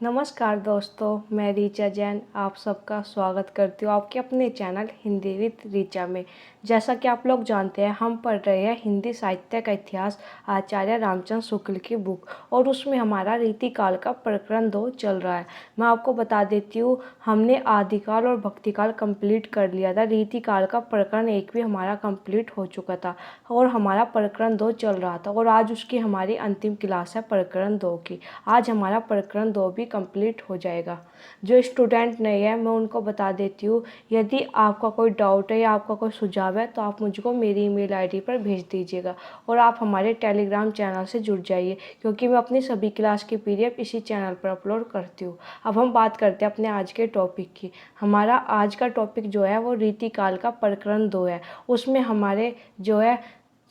नमस्कार दोस्तों, मैं रीचा जैन आप सबका स्वागत करती हूँ आपके अपने चैनल हिंदी विद रीचा में। जैसा कि आप लोग जानते हैं, हम पढ़ रहे हैं हिंदी साहित्य का इतिहास आचार्य रामचंद्र शुक्ल की बुक, और उसमें हमारा रीतिकाल का प्रकरण 2 चल रहा है। मैं आपको बता देती हूँ, हमने आदिकाल और भक्तिकाल कंप्लीट कर लिया था। रीतिकाल का प्रकरण 1 भी हमारा कंप्लीट हो चुका था और हमारा प्रकरण 2 चल रहा था, और आज उसकी हमारी अंतिम क्लास है प्रकरण 2 की। आज हमारा प्रकरण 2 भी कंप्लीट हो जाएगा। जो स्टूडेंट नहीं है, मैं उनको बता देती हूँ, यदि आपका कोई डाउट है या आपका कोई सुझाव है तो आप मुझको मेरी ईमेल आईडी पर भेज दीजिएगा, और आप हमारे टेलीग्राम चैनल से जुड़ जाइए, क्योंकि मैं अपनी सभी क्लास की पीडीएफ इसी चैनल पर अपलोड करती हूँ। अब हम बात करते हैं अपने आज के टॉपिक की। हमारा आज का टॉपिक जो है वो रीतिकाल का प्रकरण 2 है। उसमें हमारे जो है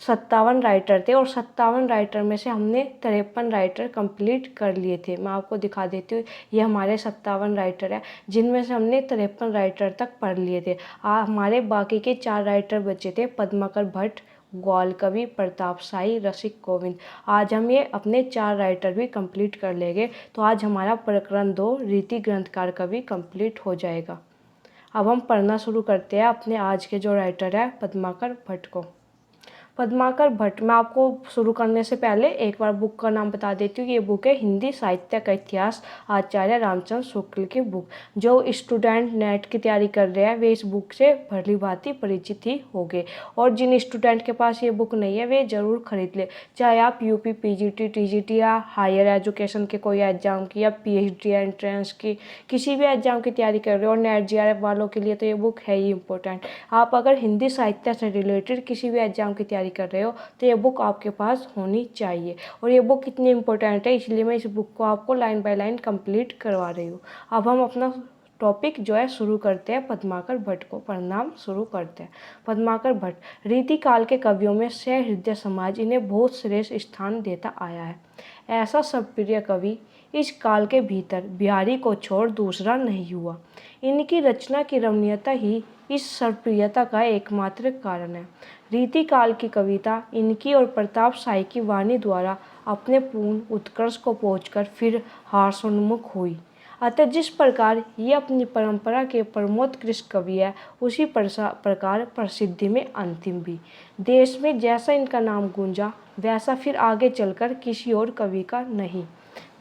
57 राइटर थे, और 57 राइटर में से हमने 53 राइटर कंप्लीट कर लिए थे। मैं आपको दिखा देती हूँ, ये हमारे 57 राइटर है, जिनमें से हमने 53 राइटर तक पढ़ लिए थे। हमारे बाकी के 4 राइटर बचे थे, पद्माकर भट्ट, ग्वाल कवि, प्रताप शाही, रसिक गोविंद। आज हम ये अपने 4 राइटर भी कंप्लीट कर लेंगे, तो आज हमारा प्रकरण 2 रीति ग्रंथकार का भी कंप्लीट हो जाएगा। अब हम पढ़ना शुरू करते हैं अपने आज के जो राइटर है पद्माकर भट्ट को। पद्माकर भट्ट, मैं आपको शुरू करने से पहले एक बार बुक का नाम बता देती हूँ। ये बुक है हिंदी साहित्य का इतिहास आचार्य रामचंद्र शुक्ल की बुक। जो स्टूडेंट नेट की तैयारी कर रहे हैं वे इस बुक से भली भांति परिचित ही होंगे, और जिन स्टूडेंट के पास ये बुक नहीं है वे ज़रूर खरीद ले। चाहे आप यूपी पीजीटी टीजीटी या हायर एजुकेशन के कोई एग्जाम की या पीएचडी एंट्रेंस की किसी भी एग्जाम की तैयारी कर रहे हो, और नेट जीआरएफ वालों के लिए तो ये बुक है ही इम्पोर्टेंट। आप अगर हिंदी साहित्य से रिलेटेड किसी भी एग्जाम की तैयारी कर रहे हो तो ये बुक आपके पास होनी चाहिए। और ये बुक इतनी इंपॉर्टेंट है, इसलिए मैं इस बुक को आपको लाइन बाय लाइन कंप्लीट करवा रही हूँ। अब हम अपना टॉपिक जो है शुरू करते हैं, पद्माकर भट्ट को प्रणाम शुरू करते हैं। पद्माकर भट्ट रीतिकाल के कवियों में सहृदय समाज इन्हें बहुत श्रेष्ठ स्थान देता आया है। ऐसा सबप्रिय कवि इस काल के भीतर बिहारी को छोड़ दूसरा नहीं हुआ। इनकी रचना की रमणीयता ही इस सर्वप्रियता का एकमात्र कारण है। रीतिकाल की कविता इनकी और प्रताप शाही की वाणी द्वारा अपने पूर्ण उत्कर्ष को पहुंचकर फिर हास्योन्मुख हुई। अतः जिस प्रकार ये अपनी परंपरा के परमोत्कृष्ट कवि है, उसी प्रकार प्रसिद्धि में अंतिम भी। देश में जैसा इनका नाम गूंजा, वैसा फिर आगे चलकर किसी और कवि का नहीं।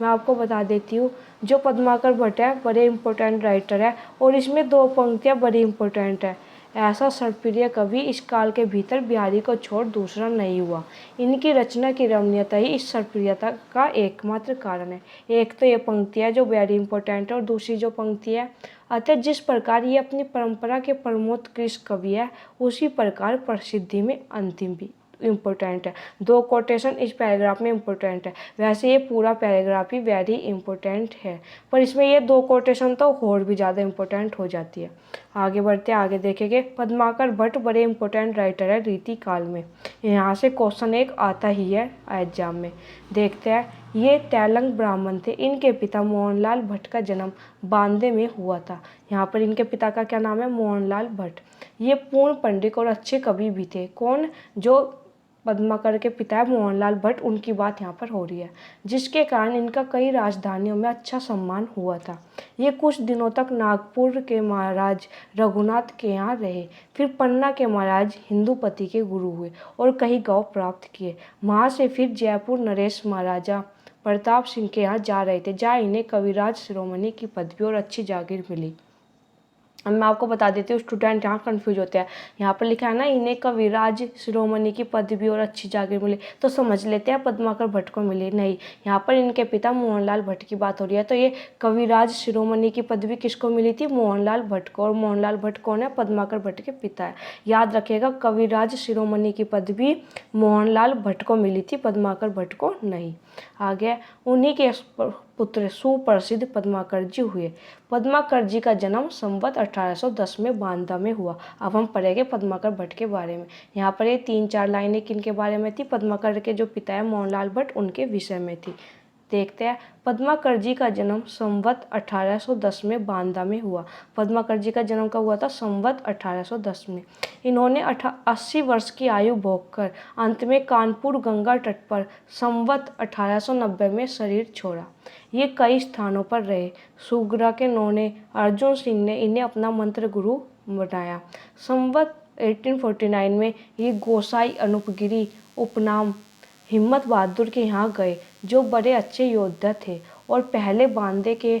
मैं आपको बता देती हूँ, जो पद्माकर भट्ट है बड़े इम्पोर्टेंट राइटर है, और इसमें 2 पंक्तियाँ बड़ी इम्पोर्टेंट है। ऐसा सर्वप्रिय कवि इस काल के भीतर बिहारी को छोड़ दूसरा नहीं हुआ। इनकी रचना की रमणीयता ही इस सर्वप्रियता का एकमात्र कारण है। एक तो ये पंक्ति है जो वेरी इंपॉर्टेंट है, और दूसरी जो पंक्ति है, अतः जिस प्रकार ये अपनी परंपरा के परमोत्कृष्ट कवि है, उसी प्रकार प्रसिद्धि में अंतिम भी इम्पोर्टेंट है। 2 कोटेशन इस पैराग्राफ में इम्पोर्टेंट है। वैसे ये पूरा पैराग्राफ ही वेरी इम्पोर्टेंट है, पर इसमें ये 2 कोटेशन तो और भी ज़्यादा इम्पोर्टेंट हो जाती है। आगे बढ़ते आगे देखेंगे। पद्माकर भट्ट बड़े इम्पोर्टेंट राइटर है रीति काल में। यहाँ से क्वेश्चन एक आता ही है एग्जाम में। देखते हैं, ये तेलंग ब्राह्मण थे। इनके पिता मोहनलाल भट्ट का जन्म बांदे में हुआ था। यहाँ पर इनके पिता का क्या नाम है? मोहनलाल भट्ट। ये पूर्ण पंडित और अच्छे कवि भी थे। कौन? जो पद्माकर के पिता है मोहनलाल भट्ट, उनकी बात यहाँ पर हो रही है, जिसके कारण इनका कई राजधानियों में अच्छा सम्मान हुआ था। ये कुछ दिनों तक नागपुर के महाराज रघुनाथ के यहाँ रहे, फिर पन्ना के महाराज हिंदुपति के गुरु हुए और कई गांव प्राप्त किए। वहाँ से फिर जयपुर नरेश महाराजा प्रताप सिंह के यहाँ जा रहे थे, जहाँ इन्हें कविराज शिरोमणि की पदवी और अच्छी जागीर मिली। अब मैं आपको बता देती हूँ, स्टूडेंट यहाँ कंफ्यूज होते हैं। यहाँ पर लिखा है ना, इन्हें कविराज शिरोमणि की पदवी और अच्छी जागीर मिली, तो समझ लेते हैं पद्माकर भट्ट को मिली। नहीं, यहाँ पर इनके पिता मोहनलाल भट्ट की बात हो रही है, तो ये कविराज शिरोमणि की पदवी किसको मिली थी? मोहनलाल भट्ट को। और मोहनलाल भट्ट कौन है? पद्माकर भट्ट के पिता है। याद रखिएगा, कविराज शिरोमणि की पदवी मोहनलाल भट्ट को मिली थी, पद्माकर भट्ट को नहीं। आगे, उन्हीं के पुत्र सुप्रसिद्ध पद्माकर जी हुए। पद्माकर जी का जन्म संवत 1810 में बांदा में हुआ। अब हम पढ़ेंगे पद्माकर भट्ट के बारे में। यहाँ पर ये 3-4 लाइनें किन के बारे में थी? पद्माकर के जो पिता है मोहनलाल भट्ट, उनके विषय में थी। देखते हैं। पद्माकर जी का जन्म संवत 1810 में बांदा में हुआ। पद्माकर जी का जन्म कब हुआ था? संवत 1810 में। इन्होंने 80 वर्ष की आयु भोगकर अंत में कानपुर गंगा तट पर संवत 1890 में शरीर छोड़ा। ये कई स्थानों पर रहे। सुगरा के नौने अर्जुन सिंह ने इन्हें अपना मंत्र गुरु बनाया। संवत 1849 में ये गोसाई अनूपगिरी उपनाम हिम्मत बहादुर के यहाँ गए, जो बड़े अच्छे योद्धा थे और पहले बांदे के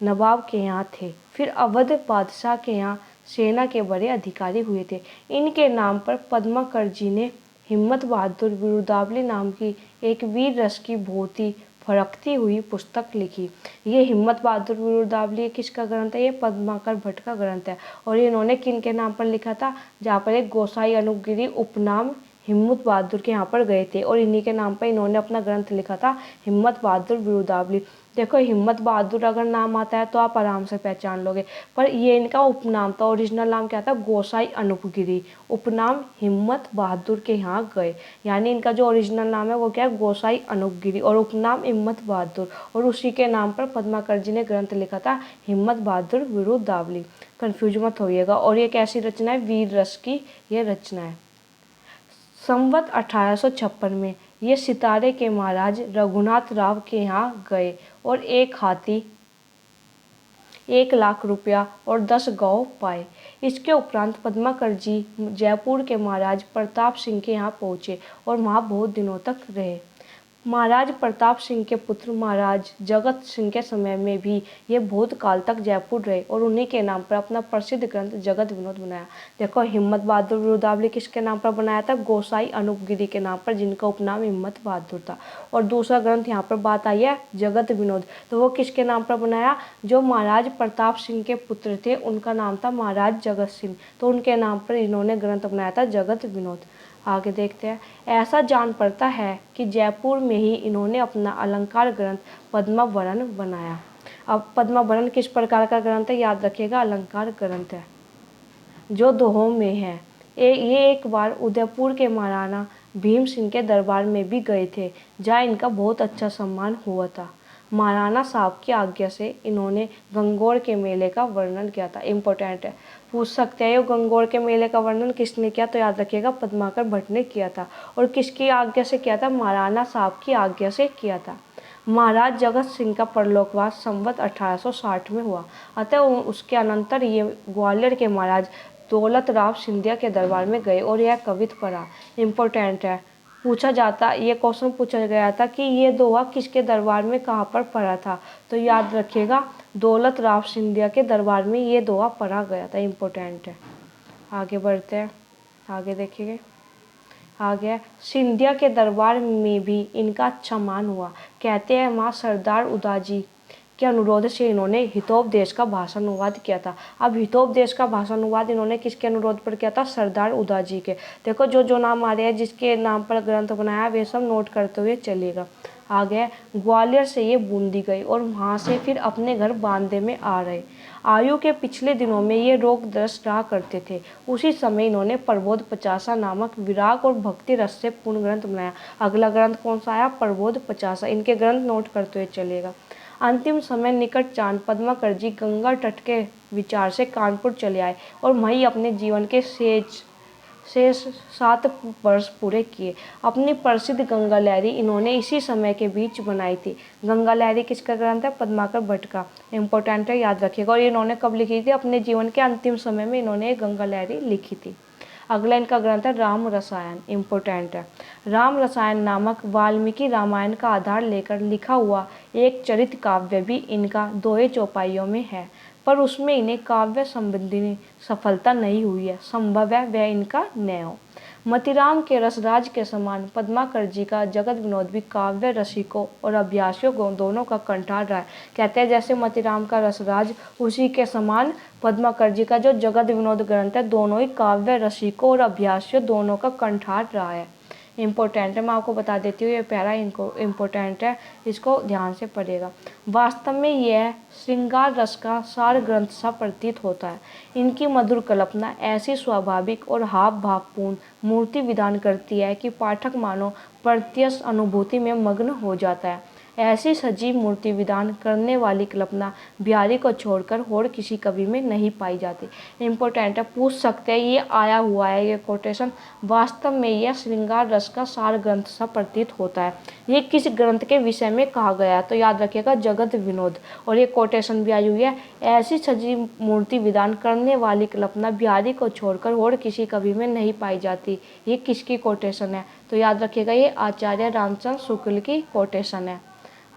नवाब के यहाँ थे। फिर अवध बादशाह के यहाँ सेना के बड़े अधिकारी हुए थे। इनके नाम पर पद्माकर जी ने हिम्मत बहादुर बिरुदावली नाम की एक वीर रस की बहुत ही फरकती हुई पुस्तक लिखी। ये हिम्मत बहादुर बिरुदावली किसका ग्रंथ है? ये पद्माकर भट्ट का ग्रंथ है। और ये इन्होंने किन के नाम पर लिखा था? जहाँ पर एक गोसाई अनूपगिरी उपनाम हिम्मत बहादुर के यहाँ पर गए थे और इन्हीं के नाम पर इन्होंने अपना ग्रंथ लिखा था, हिम्मत बहादुर बिरुदावली। देखो, हिम्मत बहादुर अगर नाम आता है तो आप आराम से पहचान लोगे, पर ये इनका उपनाम था। ओरिजिनल नाम क्या था? गोसाई अनूपगिरी, उपनाम हिम्मत बहादुर के यहाँ गए। यानी इनका जो ओरिजिनल नाम है वो क्या है? गोसाई अनूपगिरी, और उपनाम हिम्मत बहादुर, और उसी के नाम पर पद्माकर जी ने ग्रंथ लिखा था, हिम्मत बहादुर बिरुदावली। कन्फ्यूज मत होइएगा। और ये कैसी रचना है? वीर रस की ये रचना है। संवत 1856 में ये सितारे के महाराज रघुनाथ राव के यहाँ गए और एक हाथी, 1 लाख रुपया और 10 गौ पाए। इसके उपरांत पद्माकर जी जयपुर के महाराज प्रताप सिंह के यहाँ पहुँचे और वहाँ बहुत दिनों तक रहे। महाराज प्रताप सिंह के पुत्र महाराज जगत सिंह के समय में भी ये बहुत काल तक जयपुर रहे और उन्हीं के नाम पर अपना प्रसिद्ध ग्रंथ जगत विनोद बनाया। देखो, हिम्मत बहादुर बिरुदावली किसके नाम पर बनाया था? गोसाई अनूपगिरी के नाम पर, जिनका उपनाम हिम्मत बहादुर था। और दूसरा ग्रंथ यहाँ पर बात आई है जगत विनोद, तो वो किसके नाम पर बनाया? जो महाराज प्रताप सिंह के पुत्र थे उनका नाम था महाराज जगत सिंह, तो उनके नाम पर इन्होंने ग्रंथ बनाया था जगत विनोद। आगे देखते हैं। ऐसा जान पड़ता है कि जयपुर में ही इन्होंने अपना अलंकार ग्रंथ पद्मावरण बनाया। अब पद्मावरण किस प्रकार का ग्रंथ है? याद रखिएगा, अलंकार ग्रंथ है जो दोहों में है। ये एक बार उदयपुर के महाराणा भीम सिंह के दरबार में भी गए थे, जहाँ इनका बहुत अच्छा सम्मान हुआ था। महाराणा साहब की आज्ञा से इन्होंने गंगौर के मेले का वर्णन किया था। इम्पोर्टेंट है, पूछ सकते हैं गंगौर के मेले का वर्णन किसने किया? तो याद रखिएगा, पद्माकर भट्ट ने किया था। और किसकी आज्ञा से किया था? महाराणा साहब की आज्ञा से किया था। महाराज जगत सिंह का परलोकवास संवत 1860 में हुआ। अतः उसके अनंतर ये ग्वालियर के महाराज दौलत राव सिंधिया के दरबार में गए और यह कवित पढ़ा। इम्पोर्टेंट है, पूछा जाता, ये क्वेश्चन पूछा गया था कि ये दोहा किसके दरबार में कहाँ पर पढ़ा था? तो याद रखिएगा, दौलत राव सिंधिया के दरबार में ये दोहा पढ़ा गया था। इम्पोर्टेंट है। आगे बढ़ते हैं, आगे देखिए। आगे, सिंधिया के दरबार में भी इनका अच्छा मान हुआ। कहते हैं माँ सरदार उदाजी के अनुरोध से इन्होंने हितोपदेश का भाषानुवाद किया था। अब हितोपदेश का भाषानुवाद इन्होंने किसके अनुरोध पर किया था? सरदार उदाजी के। देखो, जो जो नाम आ रहे हैं जिसके नाम पर ग्रंथ बनाया वे सब नोट करते हुए चलिएगा। आगे, ग्वालियर से ये बूंदी गई और वहाँ से फिर अपने घर बांदे में आ रहे। आयु के पिछले दिनों में ये रोगग्रस्त रहा करते थे। उसी समय इन्होंने प्रबोध पचासा नामक विराग और भक्ति रस से पूर्ण ग्रंथ बनाया। अगला ग्रंथ कौन सा आया? प्रबोध पचासा। इनके ग्रंथ नोट करते हुए चलिएगा। अंतिम समय निकट जान पद्माकर जी गंगा तट के विचार से कानपुर चले आए और वहीं अपने जीवन के शेष 7 वर्ष पूरे किए। अपनी प्रसिद्ध गंगा लहरी इन्होंने इसी समय के बीच बनाई थी। गंगा लहरी किसका ग्रंथ है? पद्माकर भट्ट का। इम्पोर्टेंट है, याद रखिएगा। और इन्होंने कब लिखी थी? अपने जीवन के अंतिम समय में इन्होंने गंगा लहरी लिखी थी। अगला इनका ग्रंथ है राम रसायन। इम्पोर्टेंट है, राम रसायन नामक वाल्मीकि रामायण का आधार लेकर लिखा हुआ एक चरित काव्य भी इनका 2 चौपाइयों में है, पर उसमें इन्हें काव्य संबंधी सफलता नहीं हुई है। संभव है वह इनका न हो। मतिराम के रसराज के समान पद्माकर जी का जगत विनोद भी काव्य रसिकों और अभ्यासियों को दोनों का कंठार रहा है। कहते हैं जैसे मतिराम का रसराज, उसी के समान पद्माकर जी का जो जगत विनोद ग्रंथ है दोनों ही काव्य रसिकों और अभ्यासियों दोनों का कंठार रहा है। इम्पोर्टेंट है, मैं आपको बता देती हूँ, ये पैरा इनको इम्पोर्टेंट है, इसको ध्यान से पढ़िएगा। वास्तव में यह श्रृंगार रस का सार ग्रंथ सा प्रतीत होता है। इनकी मधुर कल्पना ऐसी स्वाभाविक और हाव भावपूर्ण मूर्ति विधान करती है कि पाठक मानो प्रत्यक्ष अनुभूति में मग्न हो जाता है। ऐसी सजीव मूर्ति विधान करने वाली कल्पना बिहारी को छोड़कर और किसी कवि में नहीं पाई जाती। इम्पोर्टेंट है, पूछ सकते हैं ये आया हुआ है ये कोटेशन, वास्तव में यह श्रृंगार रस का सार ग्रंथ सा प्रतीत होता है। ये किस ग्रंथ के विषय में कहा गया है? तो याद रखिएगा जगत विनोद। और ये कोटेशन भी आई हुई है, ऐसी सजीव मूर्ति विधान करने वाली कल्पना बिहारी को छोड़कर और किसी कवि में नहीं पाई जाती। ये किसकी कोटेशन है? तो याद रखिएगा ये आचार्य रामचंद्र शुक्ल की कोटेशन है।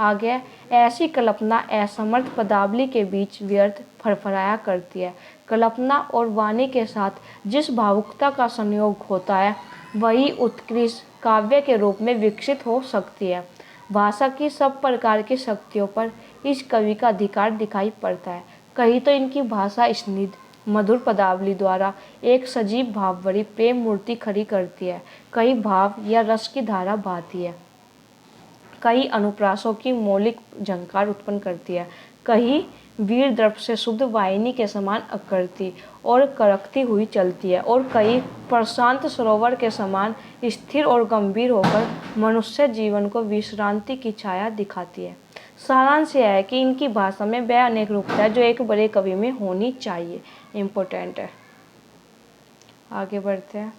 आगे, ऐसी कल्पना असमर्थ पदावली के बीच व्यर्थ फरफराया करती है। कल्पना और वाणी के साथ जिस भावुकता का संयोग होता है वही उत्कृष्ट काव्य के रूप में विकसित हो सकती है। भाषा की सब प्रकार की शक्तियों पर इस कवि का अधिकार दिखाई पड़ता है। कहीं तो इनकी भाषा स्निग्ध मधुर पदावली द्वारा एक सजीव भावभरी प्रेम मूर्ति खड़ी करती है, कहीं भाव या रस की धारा बहती है, कई अनुप्रासों की मौलिक झंकार उत्पन्न करती है, कहीं वीर द्रव से शुद्ध वाहिनी के समान अकड़ती और करकती हुई चलती है, और कई प्रशांत सरोवर के समान स्थिर और गंभीर होकर मनुष्य जीवन को विश्रांति की छाया दिखाती है। सारांश यह है कि इनकी भाषा में वह अनेक रूपता है जो एक बड़े कवि में होनी चाहिए। इम्पोर्टेंट है। आगे बढ़ते हैं।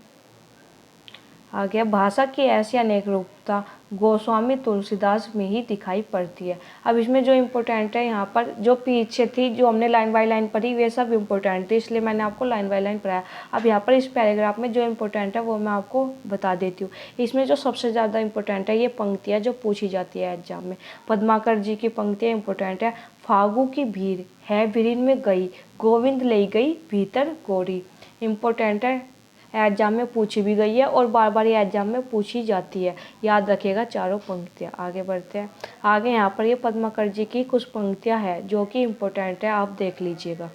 आगे, भाषा की ऐसी अनेक रूपता गोस्वामी तुलसीदास में ही दिखाई पड़ती है। अब इसमें जो इम्पोर्टेंट है, यहाँ पर जो पीछे थी जो हमने लाइन बाय लाइन पढ़ी वे सब इम्पोर्टेंट थी, इसलिए मैंने आपको लाइन बाय लाइन पढ़ाया। अब यहाँ पर इस पैराग्राफ में जो इम्पोर्टेंट है वो मैं आपको बता देती हूँ। इसमें जो सबसे ज़्यादा इम्पोर्टेंट है ये पंक्तियाँ जो पूछी जाती है एग्जाम में। पद्माकर जी की पंक्तियाँ इम्पोर्टेंट है। फागु की भीड़ है विरिन में गई, गोविंद ले गई भीतर गोरी। इम्पोर्टेंट है, एग्जाम में पूछी भी गई है और बार बार ये एग्जाम में पूछी जाती है। याद रखिएगा चारों पंक्तियाँ। आगे बढ़ते हैं। आगे यहाँ पर ये पद्माकर जी की कुछ पंक्तियाँ हैं जो कि इम्पोर्टेंट है, आप देख लीजिएगा।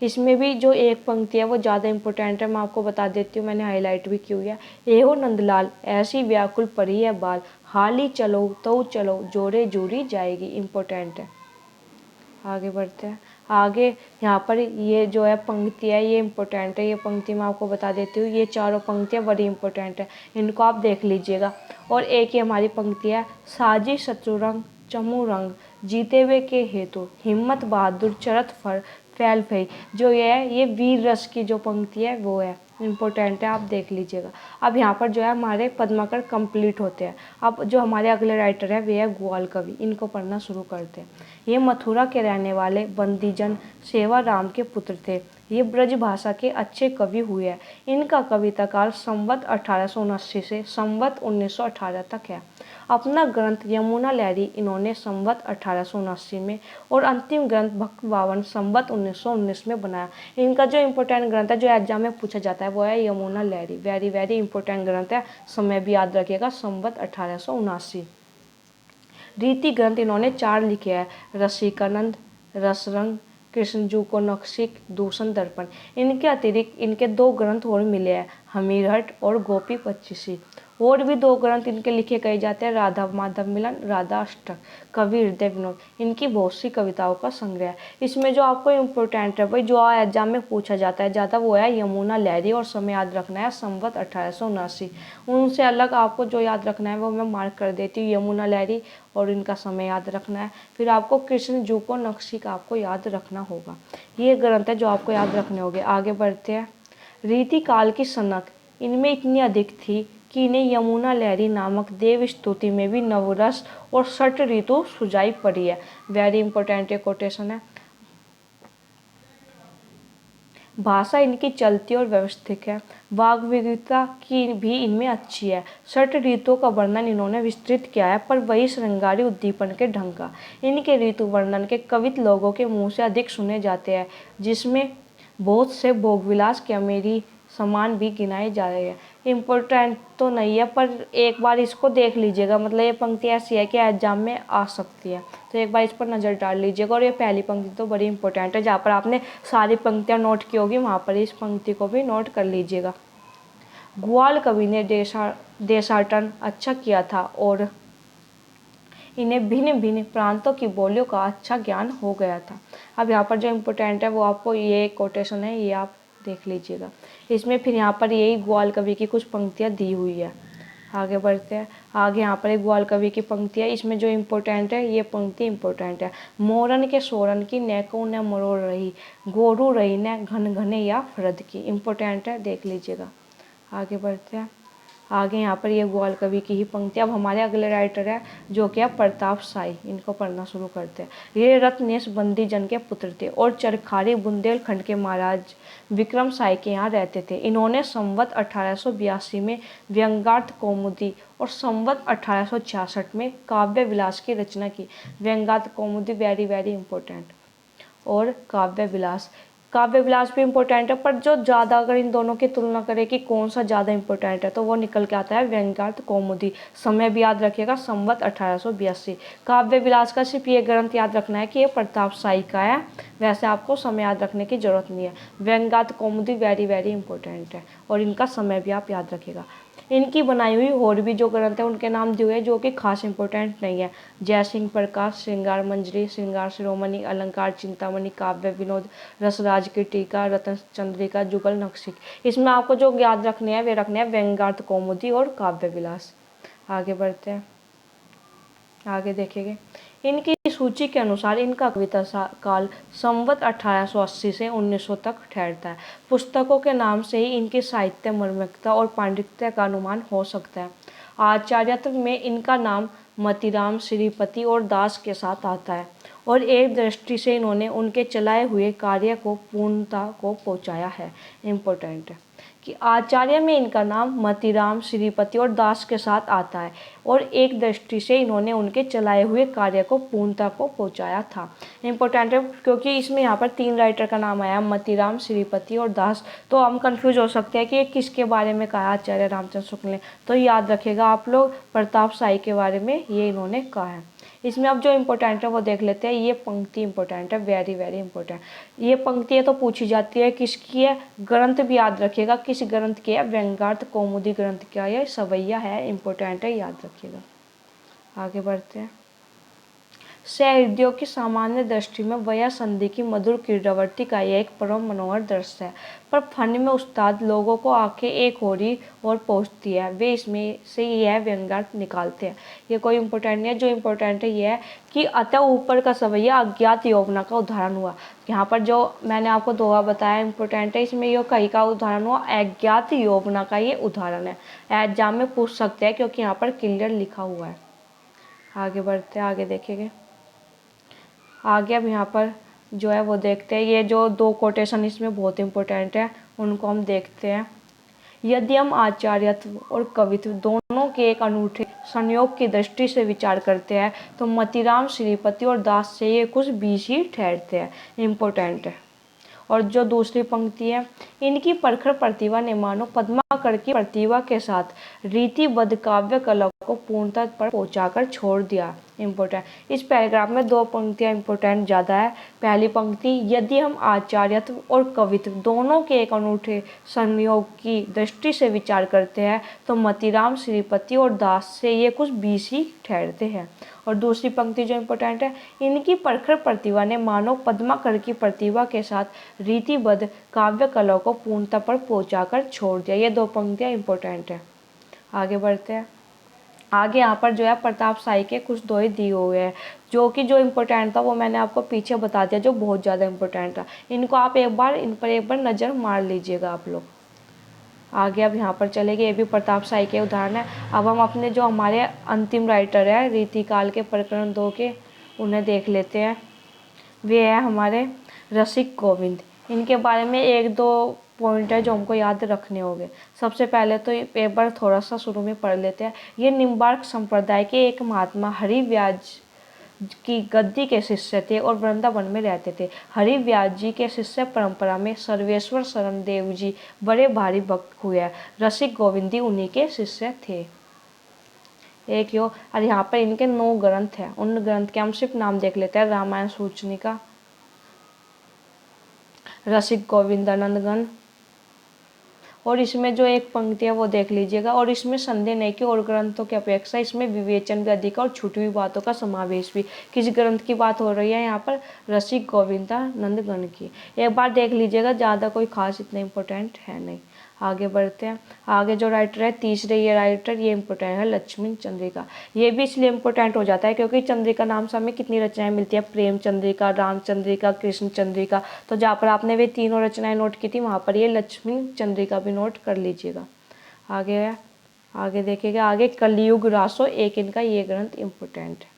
इसमें भी जो एक पंक्ति है वो ज़्यादा इम्पोर्टेंट है, मैं आपको बता देती हूँ, मैंने हाईलाइट भी की हुई है। एहो नंदलाल ऐसी व्याकुल परी है बाल, हाली चलो तो चलो जोरे जूरी जाएगी। इम्पोर्टेंट है। आगे बढ़ते हैं। आगे यहाँ पर ये जो है पंक्ति है ये इम्पोर्टेंट है, ये पंक्ति मैं आपको बता देती हूँ। ये चारों पंक्तियाँ बड़ी इम्पोर्टेंट है, इनको आप देख लीजिएगा। और एक ही हमारी पंक्ति है, साजी शत्रुरंग चमू रंग जीते हुए के हेतु हिम्मत बहादुर चरत फर फैल भई। जो ये वीर रस की जो पंक्ति है वो है, इम्पोर्टेंट है, आप देख लीजिएगा। अब यहाँ पर जो है हमारे पद्माकर कंप्लीट होते हैं। अब जो हमारे अगले राइटर है वे है ग्वाल कवि, इनको पढ़ना शुरू करते हैं। ये मथुरा के रहने वाले बंदीजन सेवा राम के पुत्र थे। ये ब्रज भाषा के अच्छे कवि हुए हैं। इनका कविता काल संवत 1879 से संवत 1918 तक है। अपना ग्रंथ यमुना लहरी इन्होंने संवत 1879 में और अंतिम ग्रंथ भक्त बावन संवत 1919 में बनाया। इनका जो इम्पोर्टेंट ग्रंथ है जो एग्जाम में पूछा जाता है वो है यमुना लहरी। वेरी वेरी इंपॉर्टेंट ग्रंथ है, समय भी याद रखिएगा, संवत 1879। रीति ग्रंथ इन्होंने 4 लिखे हैं, रसिकानंद, रसरंग, कृष्णजू को नक्शिक, दूषण दर्पण। इनके अतिरिक्त इनके 2 ग्रंथ और मिले हैं, हमीरहट और गोपी पच्चीसी। और भी 2 ग्रंथ इनके लिखे कहे जाते हैं, राधा माधव मिलन, राधा अष्टक, कवि हृदय विनोद। इनकी बहुत सी कविताओं का संग्रह है। इसमें जो आपको इम्पोर्टेंट है भाई जो एग्जाम में पूछा जाता है ज़्यादा वो है यमुना लहरी, और समय याद रखना है संवत 1879। उनसे अलग आपको जो याद रखना है वो मैं मार्क कर देती हूँ, यमुना लहरी और इनका समय याद रखना है। फिर आपको कृष्ण जू को नक्शिक आपको याद रखना होगा। ये ग्रंथ है जो आपको याद रखने होंगे। आगे बढ़ते हैं। रीति काल की सनक इनमें इतनी अधिक थी कि इन्हें यमुना लहरी नामक देव स्तुति में भी नवरस और षट ऋतु सुझाई पड़ी है। वेरी इंपॉर्टेंट कोटेशन है। भाषा इनकी चलती और व्यवस्थित है, वाग विविधता की भी इनमें अच्छी है। षट ऋतुओं का वर्णन इन्होंने विस्तृत किया है, पर वही श्रृंगारी उद्दीपन के ढंग का। इनके ऋतु वर्णन के कवित लोगों के मुंह से अधिक सुने जाते हैं, जिसमें बहुत से भोगविलास के अमीरी सामान भी गिनाए जा रहे हैं। इम्पोर्टेंट तो नहीं है पर एक बार इसको देख लीजिएगा, मतलब ये पंक्ति ऐसी है कि एग्जाम में आ सकती है, तो एक बार इस पर नज़र डाल लीजिएगा। और ये पहली पंक्ति तो बड़ी इंपॉर्टेंट है, जहाँ पर आपने सारी पंक्तियाँ नोट की होगी वहाँ पर इस पंक्ति को भी नोट कर लीजिएगा। ग्वाल कवि ने देशाटन अच्छा किया था और इन्हें भिन्न भिन्न प्रांतों की बोलियों का अच्छा ज्ञान हो गया था। अब यहाँ पर जो इम्पोर्टेंट है वो आपको ये कोटेशन है, ये आप देख लीजिएगा। इसमें फिर यहाँ पर यही ग्वाल कवि की कुछ पंक्तियाँ दी हुई है। आगे बढ़ते हैं। आगे यहाँ पर एक ग्वाल कवि की पंक्ति है, इसमें जो इम्पोर्टेंट है ये पंक्ति इम्पोर्टेंट है। मोरन के सोरन की नेको न मरोड़ रही, गोरू रही न घन घने या फरद की। इम्पोर्टेंट है, देख लीजिएगा। आगे बढ़ते हैं। आगे यहाँ पर ये ग्वाल कवि की ही पंक्ति। अब हमारे अगले राइटर है जो कि है प्रताप साई, इनको पढ़ना शुरू करते हैं। ये रत्नेश बंदी जन के पुत्र थे और चरखारी बुंदेलखंड के महाराज विक्रम साई के यहाँ रहते थे। इन्होंने संवत 1882 में व्यंग्यार्थ कौमुदी और संवत 1866 में काव्य विलास की रचना की। व्यंग्यार्थ कौमुदी वेरी वेरी इंपॉर्टेंट, और काव्य विलास, काव्य विलास भी इम्पोर्टेंट है, पर जो ज़्यादा अगर इन दोनों की तुलना करें कि कौन सा ज़्यादा इम्पोर्टेंट है तो वो निकल के आता है व्यंग्यार्थ कौमुदी। समय भी याद रखिएगा, संवत 1882। काव्य विलास का सिर्फ ये ग्रंथ याद रखना है कि ये प्रताप साई का है, वैसे आपको समय याद रखने की जरूरत नहीं है। व्यंग्यार्थ कौमुदी वेरी वेरी इंपॉर्टेंट है और इनका समय भी आप याद रखिएगा। इनकी बनाई हुई और भी जो ग्रंथ है उनके नाम दिए हुए हैं जो कि खास इंपॉर्टेंट नहीं है। जय सिंह प्रकाश, श्रृंगार मंजरी, श्रृंगार शिरोमणि, अलंकार चिंतामणि, काव्य विनोद, रसराज की टीका, रत्न चंद्रिका, जुगल नक्शिक। इसमें आपको जो याद रखने हैं वे रखने हैं व्यंग्यार्थ कौमुदी और काव्य विलास। आगे बढ़ते हैं। आगे देखेंगे। इनकी सूची के अनुसार इनका कविता काल संवत 1880 से 1900 तक ठहरता है। पुस्तकों के नाम से ही इनकी साहित्य मर्मकता और पांडित्य का अनुमान हो सकता है। आचार्यत्व में इनका नाम मतीराम, श्रीपति और दास के साथ आता है और एक दृष्टि से इन्होंने उनके चलाए हुए कार्य को पूर्णता को पहुंचाया है। इम्पोर्टेंट है कि आचार्य में इनका नाम मतीराम, श्रीपति और दास के साथ आता है और एक दृष्टि से इन्होंने उनके चलाए हुए कार्य को पूर्णता को पहुंचाया था। इम्पोर्टेंट है क्योंकि इसमें यहाँ पर 3 राइटर का नाम आया, मतीराम, श्रीपति और दास, तो हम कंफ्यूज हो सकते हैं कि ये किसके बारे में कहा आचार्य रामचंद्र शुक्ल ने। तो याद रखिएगा आप लोग, प्रताप साई के बारे में ये इन्होंने कहा है। इसमें अब जो इम्पोर्टेंट है वो देख लेते हैं। ये पंक्ति इम्पोर्टेंट है, वेरी वेरी इंपॉर्टेंट। ये पंक्ति है तो पूछी जाती है किसकी है, ग्रंथ भी याद रखिएगा किस ग्रंथ की है। व्यंग्यार्थ कौमुदी ग्रंथ क्या है, सवैया है, इंपॉर्टेंट है, याद रखिएगा। आगे बढ़ते हैं। सहृदयों की सामान्य दृष्टि में वया संधि की मधुर क्रीडावर्ती का यह एक परम मनोहर दृश्य है, पर फन में उस्ताद लोगों को आंखें एक होरी और पहुंचती है, वे इसमें से यह व्यंग्यार्थ निकालते हैं। ये कोई इंपॉर्टेंट नहीं है, जो इम्पोर्टेंट है ये है कि अतः ऊपर का सवैया अज्ञात यौवना का उदाहरण हुआ। यहाँ पर जो मैंने आपको दोहा बताया इम्पोर्टेंट है, इसमें यो कहीं का उदाहरण हुआ, अज्ञात यौवना का ये उदाहरण है। एग्जाम में पूछ सकते हैं क्योंकि यहाँ पर क्लियर लिखा हुआ है। आगे बढ़ते हैं, आगे देखेंगे। आगे अब यहाँ पर जो है वो देखते हैं। ये जो 2 कोटेशन इसमें बहुत इंपॉर्टेंट है, उनको हम देखते हैं। यदि हम आचार्यत्व और कवित्व दोनों के एक अनूठे संयोग की दृष्टि से विचार करते हैं तो मतीराम, श्रीपति और दास से ये कुछ बीच ही ठहरते हैं। इम्पोर्टेंट है। और जो दूसरी पंक्ति है, इनकी प्रखर प्रतिभा ने मानो पद्माकर की प्रतिभा के साथ रीतिबद्ध काव्य कला को पूर्णता पर पहुंचाकर छोड़ दिया। इम्पोर्टेंट। इस पैराग्राफ में 2 पंक्तियां इम्पोर्टेंट ज़्यादा है। पहली पंक्ति, यदि हम आचार्यत्व और कवित्व दोनों के एक अनूठे संयोग की दृष्टि से विचार करते हैं तो मतीराम, श्रीपति और दास से ये कुछ बीच ही ठहरते हैं। और दूसरी पंक्ति जो इम्पोर्टेंट है, इनकी प्रखर प्रतिभा ने मानव पद्माकर की प्रतिभा के साथ रीतिबद्ध काव्य कला को पूर्णता पर पहुंचाकर छोड़ दिया। ये 2 पंक्तियां इम्पोर्टेंट है। आगे बढ़ते हैं। आगे यहाँ पर जो है प्रताप साई के कुछ दोहे दिए हुए हैं जो कि जो इम्पोर्टेंट था वो मैंने आपको पीछे बता दिया, जो बहुत ज़्यादा इम्पोर्टेंट था। इनको आप इन पर एक बार नज़र मार लीजिएगा आप लोग। आगे अब यहाँ पर चलेंगे, ये भी प्रताप साई के उदाहरण है। अब हम अपने जो हमारे अंतिम राइटर है रीतिकाल के प्रकरण 2 के, उन्हें देख लेते हैं। वे है हमारे रसिक गोविंद। इनके बारे में 1-2 पॉइंट है जो हमको याद रखने होंगे। सबसे पहले तो एक बार थोड़ा सा शुरू में पढ़ लेते हैं। ये निम्बार्क संप्रदाय के एक महात्मा हरिव्यास की गद्दी के शिष्य थे और वृंदावन में रहते थे। हरिव्यास जी के शिष्य परंपरा में सर्वेश्वर शरण देव जी बड़े भारी भक्त हुए हैं। रसिक गोविंदी उन्हीं के शिष्य थे। एक यो, और यहाँ पर इनके 9 ग्रंथ हैं। उन ग्रंथ के हम सिर्फ नाम देख लेते हैं। रामायण सूचनिका, रसिक गोविंदानंद, और इसमें जो एक पंक्ति है वो देख लीजिएगा। और इसमें संदेह नहीं कि और ग्रंथों की अपेक्षा इसमें विवेचन भी अधिक और छूटी हुई बातों का समावेश भी। किस ग्रंथ की बात हो रही है यहाँ पर? रसिक गोविंदानंद गण की। एक बार देख लीजिएगा, ज़्यादा कोई खास इतना इम्पोर्टेंट है नहीं। आगे बढ़ते हैं। आगे जो राइटर है तीसरे ये राइटर, ये इम्पोर्टेंट है लक्ष्मी चंद्रिका। ये भी इसलिए इम्पोर्टेंट हो जाता है क्योंकि चंद्रिका नाम से हमें कितनी रचनाएं मिलती है, प्रेम चंद्रिका, राम चंद्रिका, कृष्ण चंद्रिका। तो जहाँ पर आपने वे तीनों रचनाएं नोट की थी वहाँ पर ये लक्ष्मी चंद्रिका भी नोट कर लीजिएगा। आगे है, आगे देखिएगा, आगे कलयुग रासो, एक इनका ये ग्रंथ इम्पोर्टेंट है।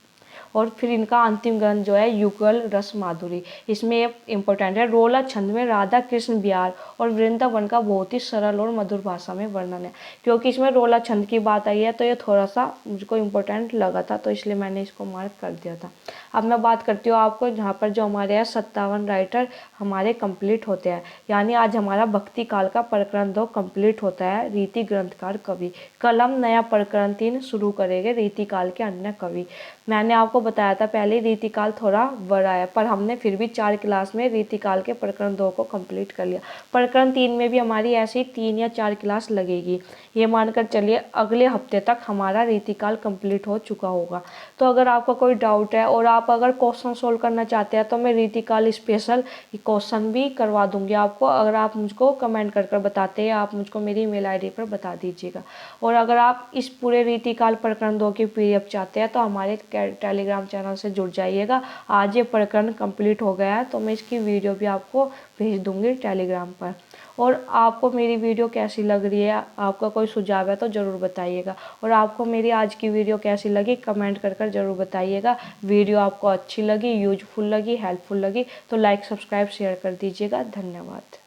और फिर इनका अंतिम ग्रंथ जो है युगल रस माधुरी, इसमें ये इम्पोर्टेंट है। रोला छंद में राधा कृष्ण बिहार और वृंदावन का बहुत ही सरल और मधुर भाषा में वर्णन है। क्योंकि इसमें रोला छंद की बात आई है तो ये थोड़ा सा मुझको इम्पोर्टेंट लगा था, तो इसलिए मैंने इसको मार्क कर दिया था। अब मैं बात करती हूँ आपको जहाँ पर जो हमारे यहाँ 57 राइटर हमारे कंप्लीट होते हैं। यानी आज हमारा भक्ति काल का प्रकरण 2 कंप्लीट होता है। रीति ग्रंथकार कवि, कल हम नया प्रकरण 3 शुरू करेंगे, रीति काल के अन्य कवि। मैंने आपको बताया था पहले रीतिकाल थोड़ा बड़ा है, पर हमने फिर भी 4 क्लास में रीतिकाल के प्रकरण 2 को कंप्लीट कर लिया। प्रकरण 3 में भी हमारी ऐसी 3 या 4 क्लास लगेगी। ये मानकर चलिए अगले हफ्ते तक हमारा रीतिकाल कंप्लीट हो चुका होगा। तो अगर आपका कोई डाउट है और आप अगर क्वेश्चन सोल्व करना चाहते हैं तो मैं रीतिकाल स्पेशल क्वेश्चन भी करवा दूंगी आपको। अगर आप मुझको कमेंट कर बताते हैं, आप मुझको मेरी ईमेल आईडी पर बता दीजिएगा। और अगर आप इस पूरे रीतिकाल प्रकरण 2 की पीडीएफ चाहते हैं तो हमारे टेलीग्राम चैनल से जुड़ जाइएगा। आज ये प्रकरण कंप्लीट हो गया है तो मैं इसकी वीडियो भी आपको भेज दूंगी टेलीग्राम पर। और आपको मेरी वीडियो कैसी लग रही है, आपका कोई सुझाव है तो ज़रूर बताइएगा। और आपको मेरी आज की वीडियो कैसी लगी कमेंट कर ज़रूर बताइएगा। वीडियो आपको अच्छी लगी, यूजफुल लगी, हेल्पफुल लगी तो लाइक, सब्सक्राइब, शेयर कर दीजिएगा। धन्यवाद।